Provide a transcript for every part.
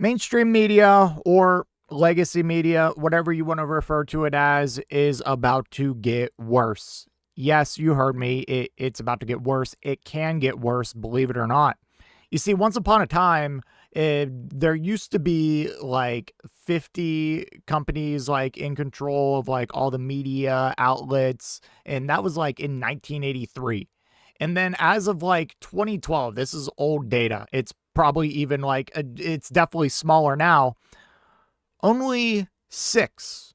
Mainstream media or legacy media, whatever you want to refer to it as, is about to get worse. Yes, you heard me. It's about to get worse. It can get worse, believe it or not. You see, once upon a time, there used to be like 50 companies like in control of like all the media outlets, and that was like in 1983. And then as of like 2012, this is old data. It's probably even like it's definitely smaller now. Only 6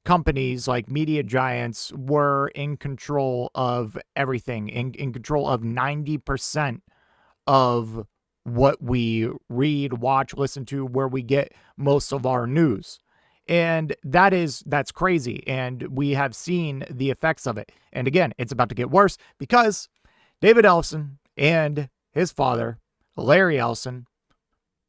companies like media giants were in control of everything, in control of 90% of what we read, watch, listen to, where we get most of our news. And that's crazy. And we have seen the effects of it. And again, it's about to get worse because David Ellison and his father, Larry Ellison,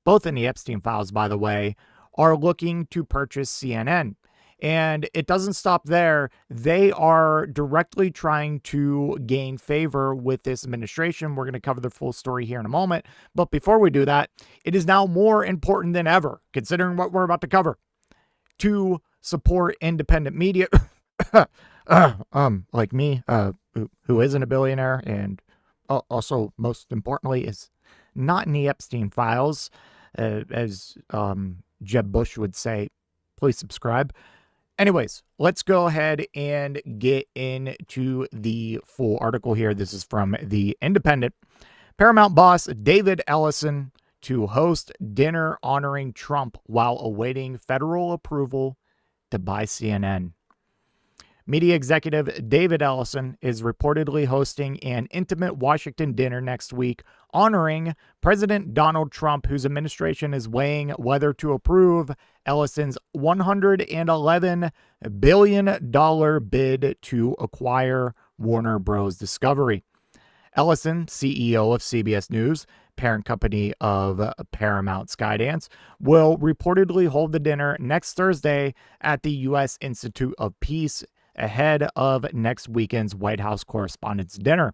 both in the Epstein files, by the way, are looking to purchase CNN. And it doesn't stop there. They are directly trying to gain favor with this administration. We're going to cover the full story here in a moment. But before we do that, it is now more important than ever, considering what we're about to cover, to support independent media like me, who isn't a billionaire and also, most importantly, is not in the Epstein files. As Jeb Bush would say, please subscribe. Anyways, let's go ahead and get into the full article here. This is from The Independent. Paramount boss David Ellison to host dinner honoring Trump while awaiting federal approval to buy CNN. Media executive David Ellison is reportedly hosting an intimate Washington dinner next week honoring President Donald Trump, whose administration is weighing whether to approve Ellison's $111 billion bid to acquire Warner Bros. Discovery. Ellison, CEO of CBS News, parent company of Paramount Skydance, will reportedly hold the dinner next Thursday at the U.S. Institute of Peace ahead of next weekend's White House Correspondents' Dinner.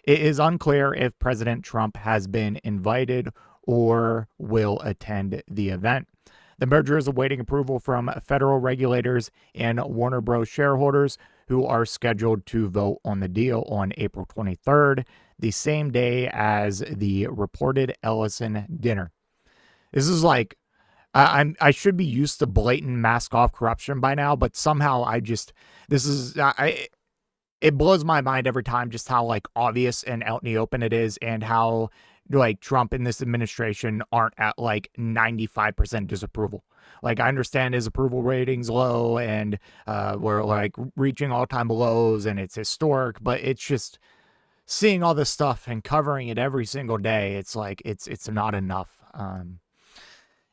It is unclear if President Trump has been invited or will attend the event. The merger is awaiting approval from federal regulators and Warner Bros. Shareholders, who are scheduled to vote on the deal on April 23rd, the same day as the reported Ellison dinner. This is like, I should be used to blatant mask off corruption by now, but somehow it blows my mind every time just how like obvious and out in the open it is, and how like Trump and this administration aren't at like 95% disapproval. Like, I understand his approval rating's low and we're like reaching all-time lows and it's historic, but it's just seeing all this stuff and covering it every single day. It's like, it's not enough.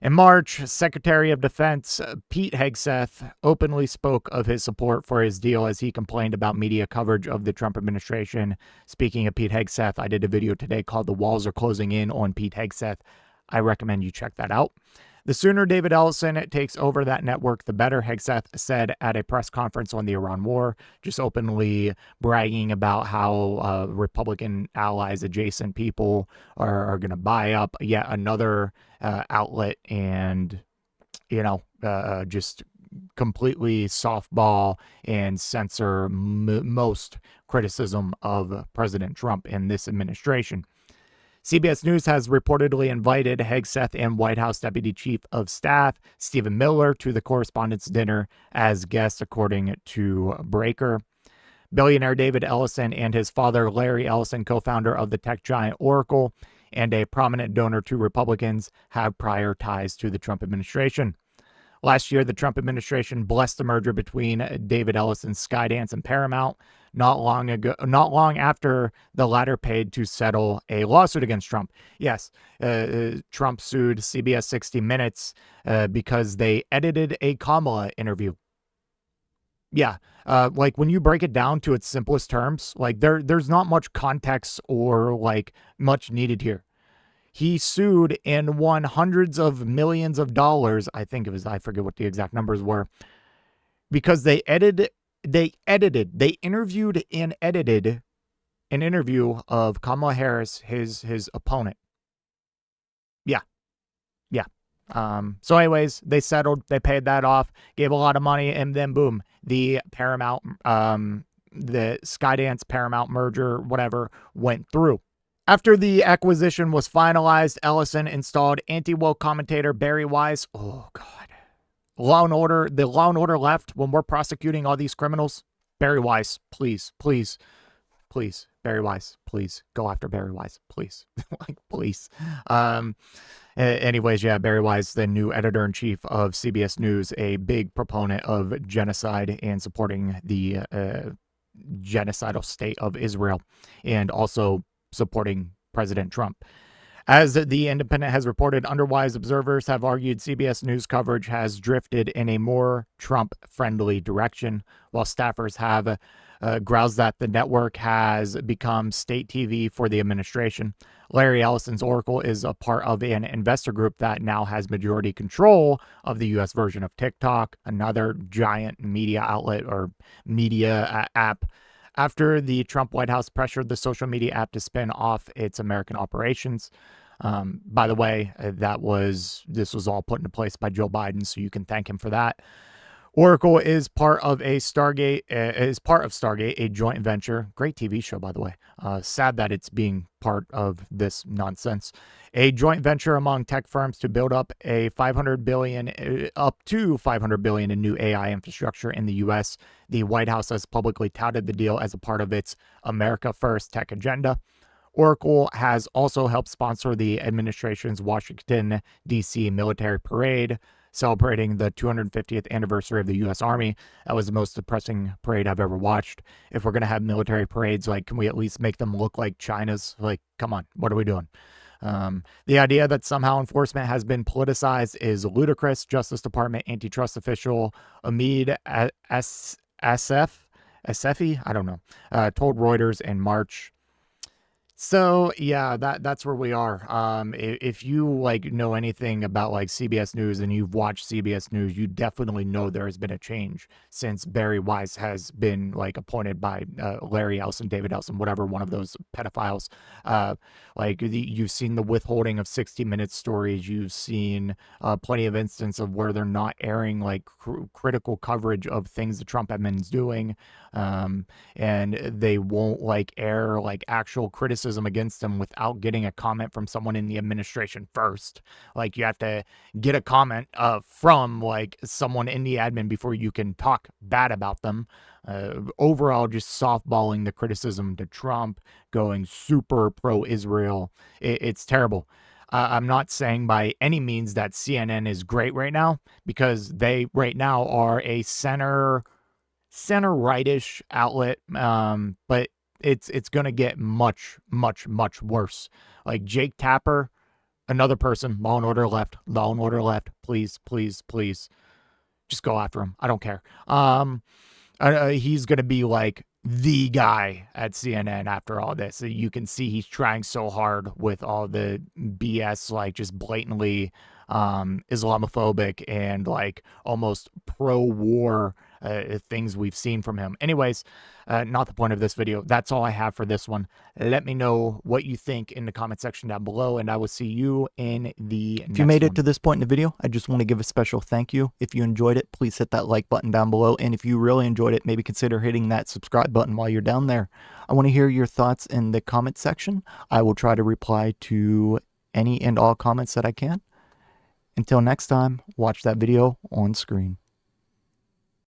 In March, Secretary of Defense Pete Hegseth openly spoke of his support for his deal as he complained about media coverage of the Trump administration. Speaking of Pete Hegseth, I did a video today called "The Walls Are Closing In" on Pete Hegseth. I recommend you check that out. The sooner David Ellison takes over that network, the better, Hegseth said at a press conference on the Iran war, just openly bragging about how Republican allies, adjacent people, are going to buy up yet another outlet and, just completely softball and censor most criticism of President Trump and this administration. CBS News has reportedly invited Hegseth and White House Deputy Chief of Staff Stephen Miller to the Correspondents' Dinner as guests, according to Breaker. Billionaire David Ellison and his father, Larry Ellison, co-founder of the tech giant Oracle and a prominent donor to Republicans, have prior ties to the Trump administration. Last year, the Trump administration blessed the merger between David Ellison's Skydance and Paramount, not long after the latter paid to settle a lawsuit against Trump. Yes, Trump sued CBS 60 Minutes because they edited a Kamala interview. Yeah, like when you break it down to its simplest terms, like there's not much context or like much needed here. He sued and won hundreds of millions of dollars. I forget what the exact numbers were, because they interviewed and edited an interview of Kamala Harris, his opponent. Yeah. So anyways, they settled, they paid that off, gave a lot of money, and then boom, the Paramount, the Skydance Paramount merger, whatever, went through. After the acquisition was finalized, Ellison installed anti-woke commentator Barry Wise. Oh God. Law and Order, the Law and Order left when we're prosecuting all these criminals. Barry Wise, please, please, please, Barry Wise, please go after Barry Wise, please, like please. Anyways, yeah, Barry Wise, the new editor-in-chief of CBS News, a big proponent of genocide and supporting the genocidal state of Israel, and also supporting President Trump. As The Independent has reported, underwise observers have argued CBS News coverage has drifted in a more Trump-friendly direction, while staffers have groused that the network has become state TV for the administration. Larry Ellison's Oracle is a part of an investor group that now has majority control of the U.S. version of TikTok, another giant media outlet or media app, after the Trump White House pressured the social media app to spin off its American operations. By the way, this was all put into place by Joe Biden, so you can thank him for that. Oracle is part of Stargate, a joint venture. Great TV show, by the way. Sad that it's being part of this nonsense. A joint venture among tech firms to build up to $500 billion in new AI infrastructure in the U.S. The White House has publicly touted the deal as a part of its America First tech agenda. Oracle has also helped sponsor the administration's Washington, D.C. military parade, celebrating the 250th anniversary of the U.S. Army. That was the most depressing parade I've ever watched. If we're going to have military parades, like, can we at least make them look like China's? Like, come on, what are we doing? The idea that somehow enforcement has been politicized is ludicrous. Justice Department antitrust official Omid Asefi, I don't know, told Reuters in March. So yeah, that's where we are. If you like know anything about like CBS News and you've watched CBS News, you definitely know there has been a change since Barry Wise has been like appointed by Larry Ellison, David Ellison, whatever one of those pedophiles. You've seen the withholding of 60 Minutes stories. You've seen plenty of instances of where they're not airing like critical coverage of things the Trump admin's doing, and they won't like air like actual criticism against them without getting a comment from someone in the administration first. Like, you have to get a comment from like someone in the admin before you can talk bad about them. Overall, just softballing the criticism to Trump, going super pro-Israel. It's terrible. I'm not saying by any means that CNN is great right now, because they right now are a center-rightish outlet, but it's going to get much, much, much worse. Like Jake Tapper, another person, Law and Order left, please, please, please, just go after him. I don't care. He's going to be like the guy at CNN after all this. You can see he's trying so hard with all the BS, like just blatantly Islamophobic and like almost pro-war things we've seen from him. Anyways, not the point of this video. That's all I have for this one. Let me know what you think in the comment section down below, and I will see you in the next one. If you made it to this point in the video, I just want to give a special thank you. If you enjoyed it, please hit that like button down below, and if you really enjoyed it, maybe consider hitting that subscribe button while you're down there. I want to hear your thoughts in the comment section. I will try to reply to any and all comments that I can. Until next time, watch that video on screen.